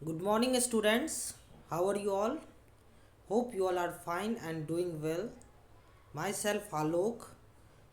Good morning, students. How are you all? Hope you all are fine and doing well. Myself, Alok,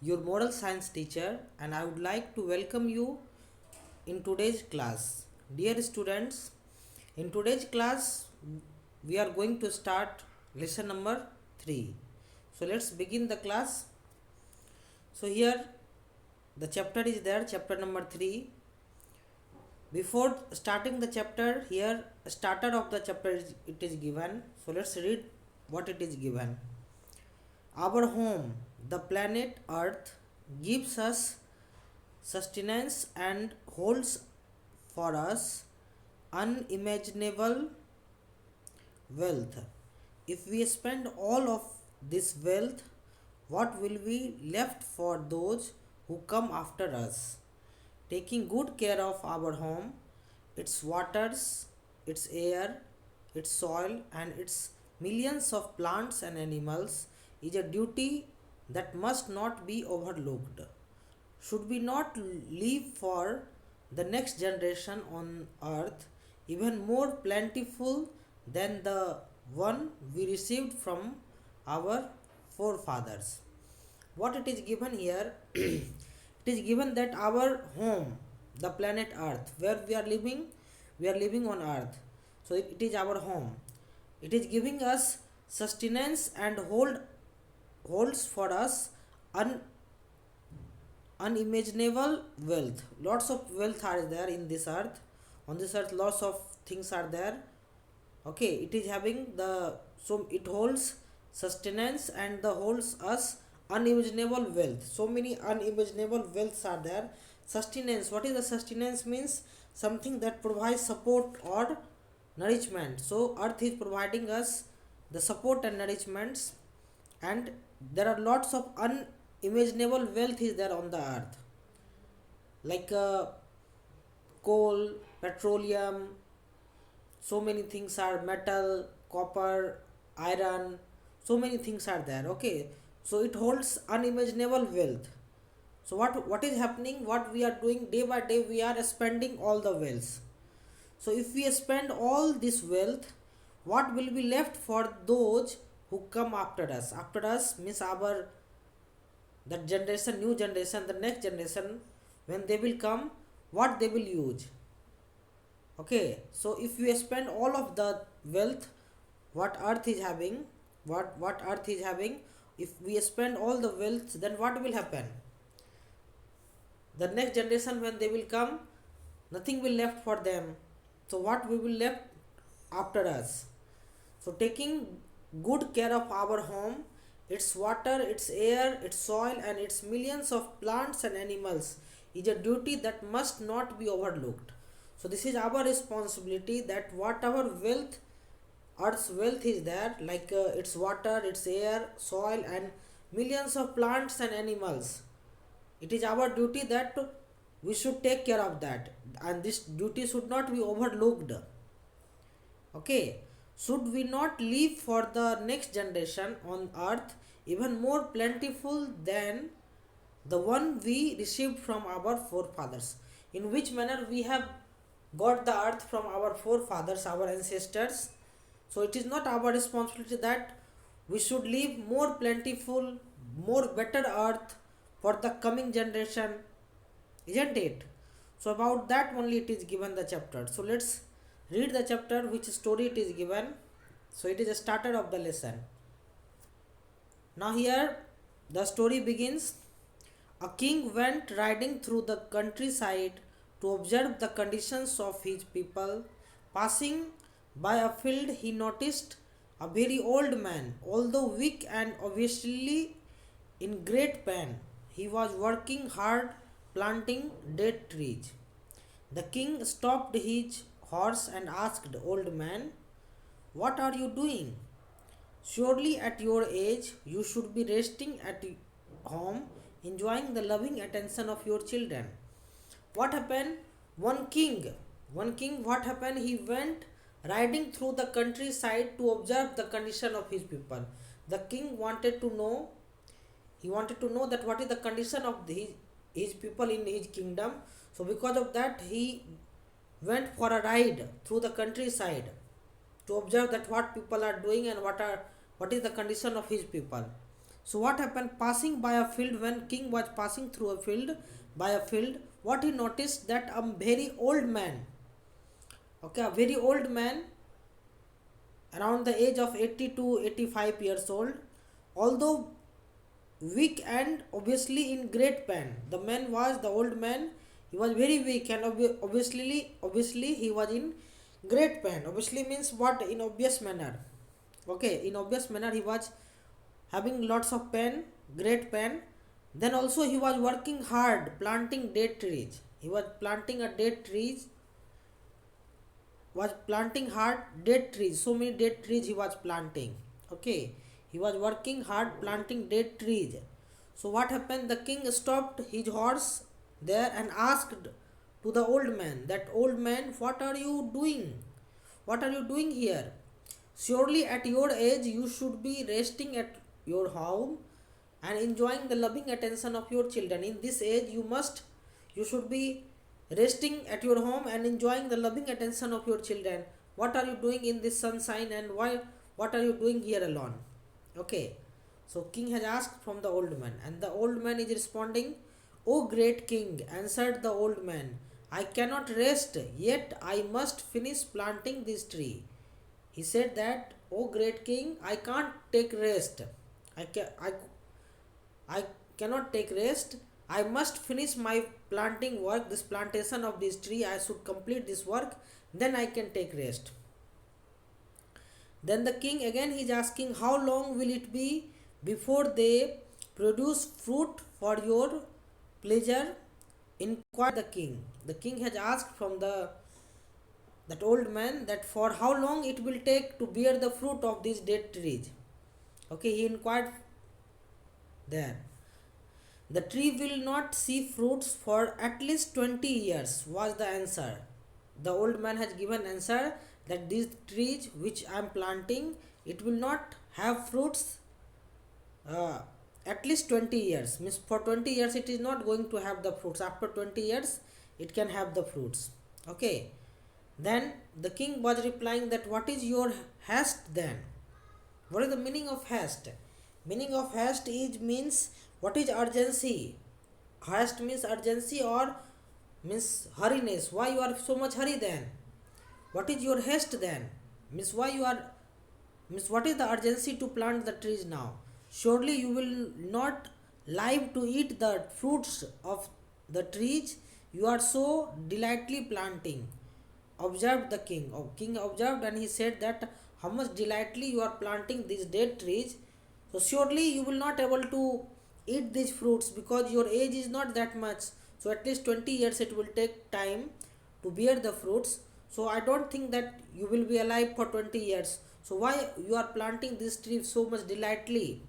your moral science teacher, and I would like to welcome you in today's class. Dear students, in today's class, we are going to start lesson number 3. So, let's begin the class. So, here the chapter is there, chapter number 3. Before starting the chapter, here starter of the chapter it is given. So let's read what it is given. Our home, the planet Earth, gives us sustenance and holds for us unimaginable wealth. If we spend all of this wealth, what will be left for those who come after us? Taking good care of our home, its waters, its air, its soil, and its millions of plants and animals is a duty that must not be overlooked. Should we not leave for the next generation on earth even more plentiful than the one we received from our forefathers? What it is given here, it is given that our home, the planet Earth, where we are living on Earth. So it is our home. It is giving us sustenance and holds for us un, unimaginable wealth. Lots of wealth are there in this earth. On this earth, lots of things are there. Okay, it is having the, so it holds sustenance and the holds us unimaginable wealth. So many unimaginable wealths are there. Sustenance, what is the sustenance? Means something that provides support or nourishment. So earth is providing us the support and nourishments, and there are lots of unimaginable wealth is there on the earth, like coal, petroleum. So many things are metal, copper, iron. So many things are there. Okay, so it holds unimaginable wealth. So what is happening? What we are doing day by day? We are spending all the wealth. So if we spend all this wealth, what will be left for those who come after us? After us means our that generation, new generation, the next generation, when they will come, what they will use? Okay, so if we spend all of the wealth what earth is having, what earth is having, if we spend all the wealth, then what will happen? The next generation, when they will come, nothing will left for them. So what we will left after us? So taking good care of our home, its water, its air, its soil, and its millions of plants and animals is a duty that must not be overlooked. So this is our responsibility, that whatever wealth, earth's wealth is there, like its water, its air, soil, and millions of plants and animals, it is our duty that we should take care of that, and this duty should not be overlooked. Okay, should we not leave for the next generation on earth even more plentiful than the one we received from our forefathers? In which manner we have got the earth from our forefathers, our ancestors? So it is not our responsibility that we should leave more plentiful, more better earth for the coming generation, isn't it? So about that only it is given the chapter. So let's read the chapter, which story it is given. So it is a starter of the lesson. Now here the story begins. A king went riding through the countryside to observe the conditions of his people. Passing by a field, he noticed a very old man, although weak and obviously in great pain. He was working hard planting dead trees. The king stopped his horse and asked the old man, "What are you doing? Surely at your age you should be resting at home, enjoying the loving attention of your children." What happened? One king, what happened? He went riding through the countryside to observe the condition of his people. The king wanted to know, that what is the condition of his people in his kingdom. So because of that, he went for a ride through the countryside to observe that what people are doing and what is the condition of his people. So what happened? Passing by a field, when king was passing through a field, by a field, what he noticed that a very old man, okay, a very old man around the age of 80 to 85 years old, although weak and obviously in great pain. The man was, the old man, he was very weak and obviously he was in great pain. Obviously means what? In obvious manner. Okay, in obvious manner he was having lots of pain, great pain. Then also he was working hard planting date trees. He was planting a date trees, was planting hard date trees. So many date trees he was planting. Okay, he was working hard planting date trees. So what happened? The king stopped his horse there and asked to the old man, that old man, what are you doing? What are you doing here? Surely at your age you should be resting at your home and enjoying the loving attention of your children. In this age you should be resting at your home and enjoying the loving attention of your children. What are you doing in this sunshine, and what are you doing here alone? Okay, so king has asked from the old man, and the old man is responding, O great king, answered the old man, I cannot rest, yet I must finish planting this tree. He said that, O great king, I can't take rest. I, can, I cannot take rest. I must finish my planting work, this plantation of this tree. I should complete this work, then I can take rest. Then the king again is asking, how long will it be before they produce fruit for your pleasure? Inquired the king. The king has asked from that old man that for how long it will take to bear the fruit of these date trees. Okay, he inquired there. The tree will not see fruits for at least 20 years, was the answer. The old man has given answer that these trees which I am planting, it will not have fruits uh, at least 20 years. Means for 20 years it is not going to have the fruits. After 20 years it can have the fruits. Okay. Then the king was replying that, what is your haste then? What is the meaning of haste? Meaning of haste is means, what is urgency? Haste means urgency or means hurriness. Why you are so much hurry then? What is your haste then? Means why you are, means what is the urgency to plant the trees now? Surely you will not live to eat the fruits of the trees you are so delightfully planting. Observed the king. King observed and he said that how much delightfully you are planting these date trees. So surely you will not able to eat these fruits because your age is not that much. So at least 20 years it will take time to bear the fruits. So I don't think that you will be alive for 20 years. So why you are planting this tree so much delightfully?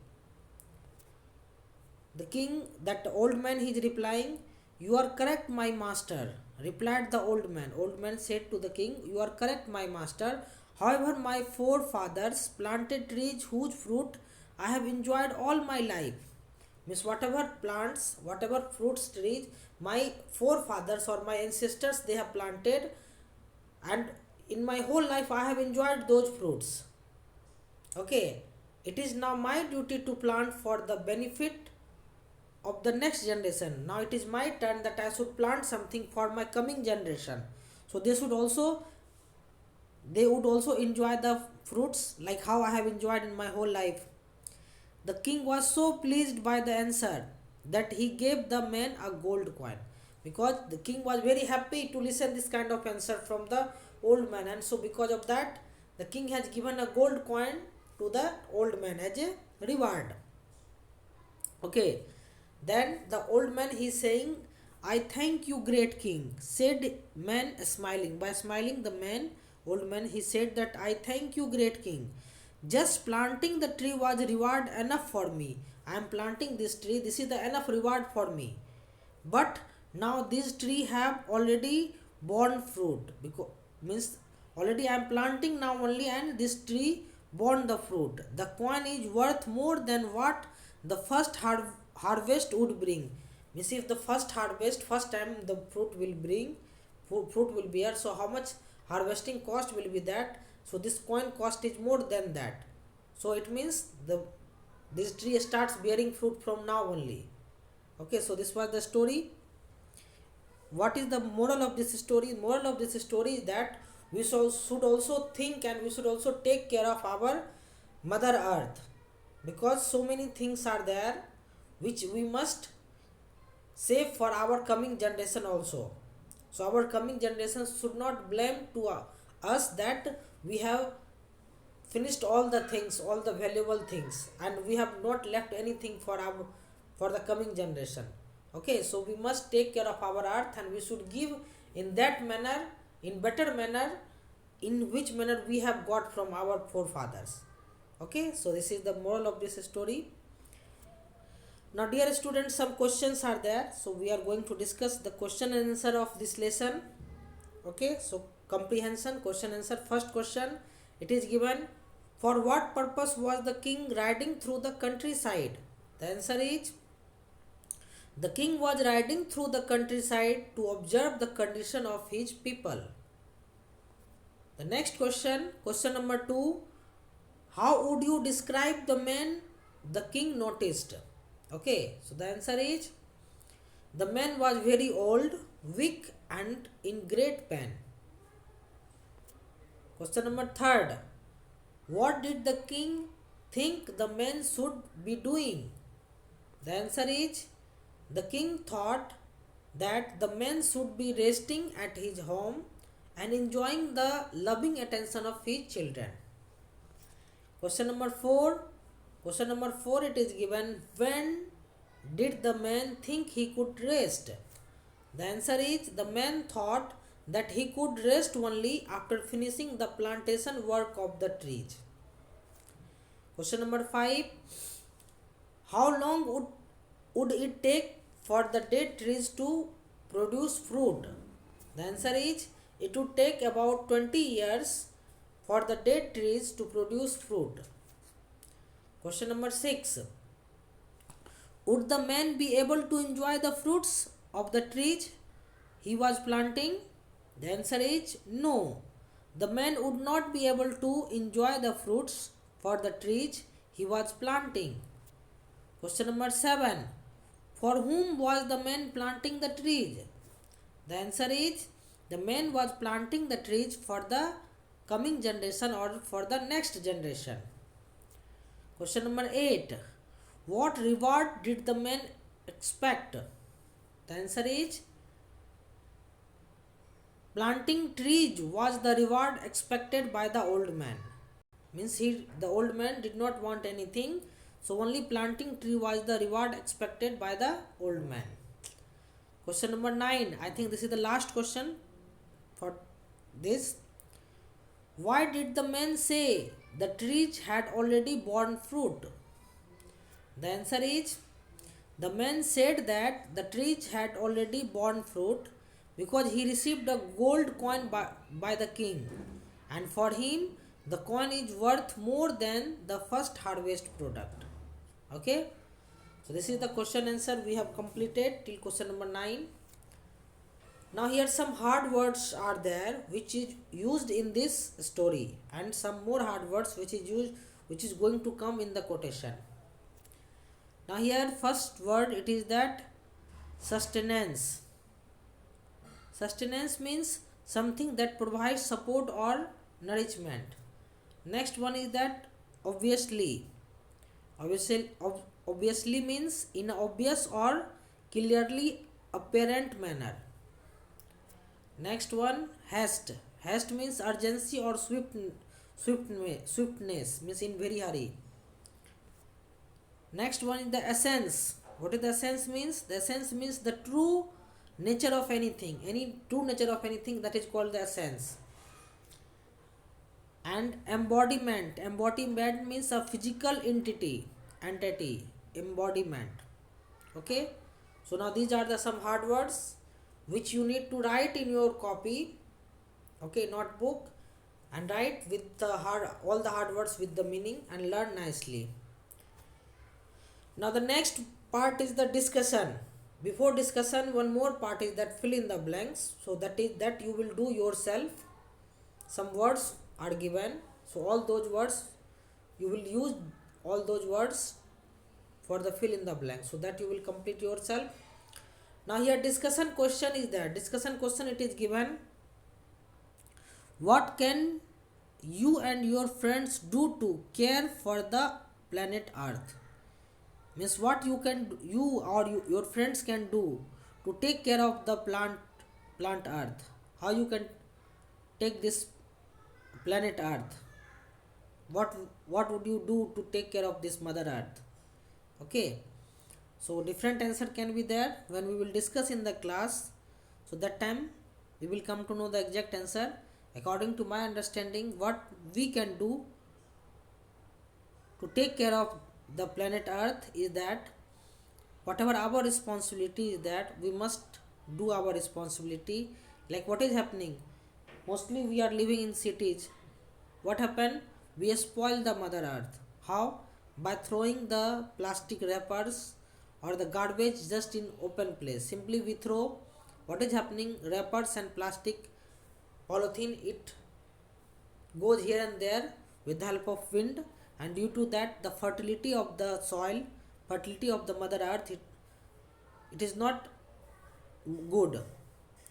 The king, that old man, he is replying, you are correct, my master. Replied the old man. Old man said to the king, you are correct, my master. However, my forefathers planted trees whose fruit I have enjoyed all my life. Means whatever plants, whatever fruits trees, my forefathers or my ancestors, they have planted, and in my whole life I have enjoyed those fruits. Okay, it is now my duty to plant for the benefit of the next generation. Now it is my turn that I should plant something for my coming generation. So they would also enjoy the fruits like how I have enjoyed in my whole life. The king was so pleased by the answer that he gave the man a gold coin, because the king was very happy to listen this kind of answer from the old man, and so because of that the king has given a gold coin to the old man as a reward. Okay, then the old man is saying, I thank you, great king, said man smiling. By smiling, the man, old man, he said that I thank you, great king. Just planting the tree was reward enough for me. I am planting this tree. This is the enough reward for me. But now this tree have already borne fruit. Because means already I am planting now only, and this tree borne the fruit. The coin is worth more than what the first harvest would bring. Means if the first harvest, first time the fruit will bring fruit will be here. So how much harvesting cost will be that? So this coin cost is more than that. So it means this tree starts bearing fruit from now only. Okay, so this was the story. What is the moral of this story? Moral of this story is that we should also think and we should also take care of our mother earth, because so many things are there which we must save for our coming generation also. So our coming generation should not blame to us that we have finished all the things, all the valuable things, and we have not left anything for the coming generation. Okay, so we must take care of our earth and we should give in that manner, in better manner, in which manner we have got from our forefathers. Okay, so this is the moral of this story. Now dear students, some questions are there, so we are going to discuss the question and answer of this lesson. Okay, so comprehension, question answer. First question, it is given, for what purpose was the king riding through the countryside? The answer is, the king was riding through the countryside to observe the condition of his people. The next question, question number 2, how would you describe the man the king noticed? Okay, so the answer is, the man was very old, weak and in great pain. Question number 3, what did the king think the man should be doing? The answer is, the king thought that the man should be resting at his home and enjoying the loving attention of his children. Question number 4. Question number 4, it is given, when did the man think he could rest? The answer is, the man thought that he could rest only after finishing the plantation work of the trees. Question number 5, how long would it take for the dead trees to produce fruit? The answer is, it would take about 20 years for the dead trees to produce fruit. Question number 6, would the man be able to enjoy the fruits of the trees he was planting? The answer is, no. The man would not be able to enjoy the fruits for the trees he was planting. Question number 7, for whom was the man planting the trees? The answer is, the man was planting the trees for the coming generation or for the next generation. Question number 8, what reward did the man expect? The answer is, planting trees was the reward expected by the old man. Means the old man did not want anything, so only planting tree was the reward expected by the old man. Question number 9, I think this is the last question for this. Why did the man say the trees had already borne fruit? The answer is, the man said that the trees had already borne fruit because he received a gold coin by the king, and for him the coin is worth more than the first harvest product. Okay, so this is the question answer we have completed till question number 9. Now here some hard words are there which is used in this story, and some more hard words which is going to come in the quotation. Now here first word, it is that sustenance. Sustenance means something that provides support or nourishment. Next one is that obviously. Obviously means in an obvious or clearly apparent manner. Next one, haste. Haste means urgency or swiftness, means in very hurry. Next one is the essence. What is the essence means? The essence means the true nature of anything. Any true nature of anything, that is called the essence. And embodiment. Embodiment means a physical entity. Embodiment. Okay. So now these are the some hard words which you need to write in your copy, okay, notebook, and write with all the hard words with the meaning and learn nicely. Now the next part is the discussion. Before discussion, one more part is that fill in the blanks. So that is that you will do yourself. Some words are given. So all those words you will use all those words for the fill in the blank. So that you will complete yourself. Now here discussion question is there. Discussion question it is given. What can you and your friends do to care for the planet Earth? Means what you or your friends can do to take care of the plant Earth. How you can take this planet Earth? What would you do to take care of this Mother Earth? Okay. So different answer can be there when we will discuss in the class. So that time we will come to know the exact answer. According to my understanding, what we can do to take care of the planet Earth is that whatever our responsibility is, that we must do our responsibility. Like what is happening, mostly we are living in cities. What happened, we spoil the Mother Earth. How? By throwing the plastic wrappers or the garbage just in open place. Simply we throw. What is happening, wrappers and plastic polythene, it goes here and there with the help of wind, and due to that the fertility of the soil, fertility of the Mother Earth, it is not good.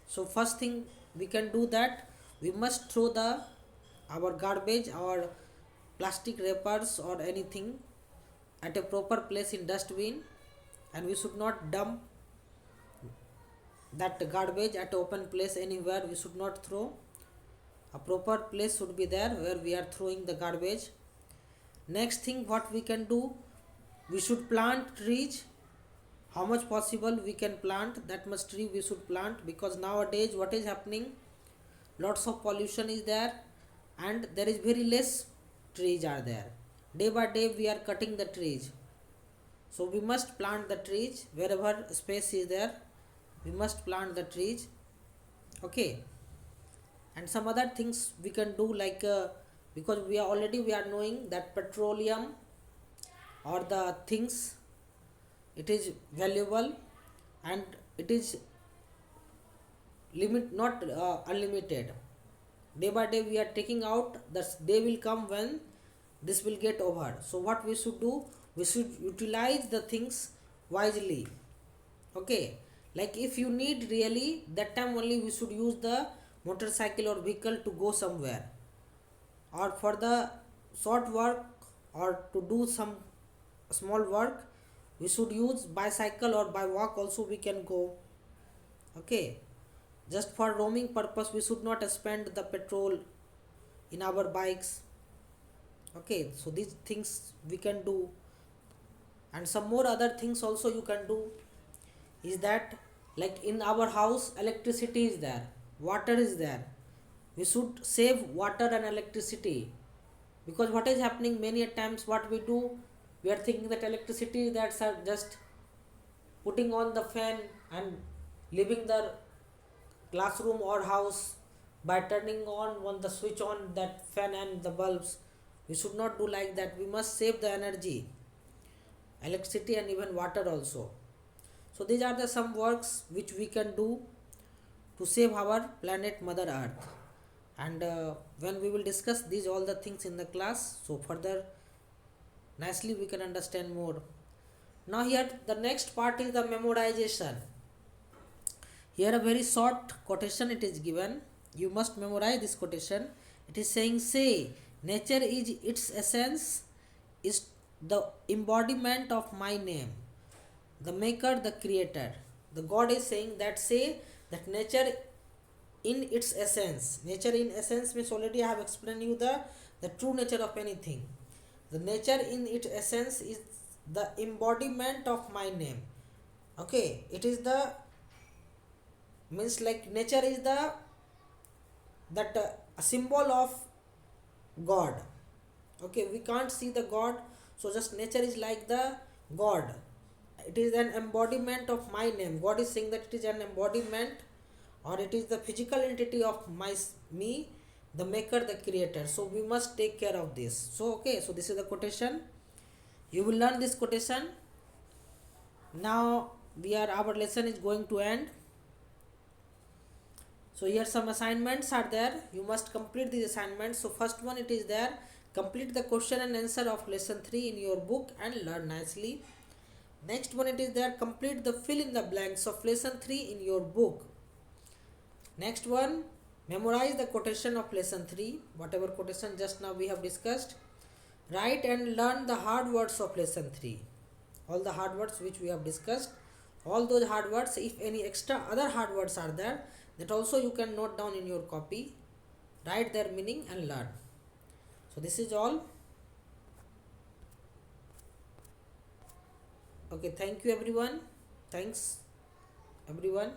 So first thing we can do, that we must throw the our garbage or plastic wrappers or anything at a proper place in dustbin, and we should not dump that garbage at open place anywhere. We should not throw. A proper place should be there where we are throwing the garbage. Next thing what we can do, we should plant trees. How much possible we can plant, that much tree we should plant, because nowadays what is happening, lots of pollution is there and there is very less trees are there. Day by day we are cutting the trees. So we must plant the trees wherever space is there. We must plant the trees. Okay. And some other things we can do, like because we are knowing that petroleum or the things, it is valuable and it is limit not unlimited. Day by day we are taking out. The day will come when this will get over. So what we should do, we should utilize the things wisely. Okay, like if you need really, that time only we should use the motorcycle or vehicle to go somewhere, or for the short work or to do some small work we should use bicycle, or by walk also we can go. Okay, just for roaming purpose we should not spend the petrol in our bikes. Okay, so these things we can do. And some more other things also you can do is that, like in our house electricity is there, water is there, we should save water and electricity. Because what is happening, many a times what we do, we are thinking that electricity is that, sir, just putting on the fan and leaving the classroom or house by turning on the switch on that fan and the bulbs. We should not do like that. We must save the energy, electricity and even water also. So these are the some works which we can do to save our planet Mother Earth. And when we will discuss these all the things in the class, so further nicely we can understand more. Now here the next part is the memorization. Here a very short quotation it is given. You must memorize this quotation. It is saying, say, nature is its essence, is the embodiment of my name, the maker, the creator. The God is saying that, say that nature in its essence. Nature in essence means, already I have explained you the true nature of anything. The nature in its essence is the embodiment of my name. Okay, it is the means like nature is the that a symbol of God. Okay, we can't see the God, so just nature is like the God. It is an embodiment of my name. God is saying that it is an embodiment, or it is the physical entity of me, the maker, the creator. So we must take care of this. So okay, so this is the quotation. You will learn this quotation. Now our lesson is going to end. So here some assignments are there. You must complete these assignments. So first one, it is there: complete the question and answer of lesson 3 in your book and learn nicely. Next one, it is there: complete the fill in the blanks of lesson 3 in your book. Next one, memorize the quotation of lesson 3, whatever quotation just now we have discussed. Write and learn the hard words of lesson 3. All the hard words which we have discussed, all those hard words, if any extra other hard words are there, that also you can note down in your copy. Write their meaning and learn. So this is all. Okay, thank you everyone. Thanks everyone.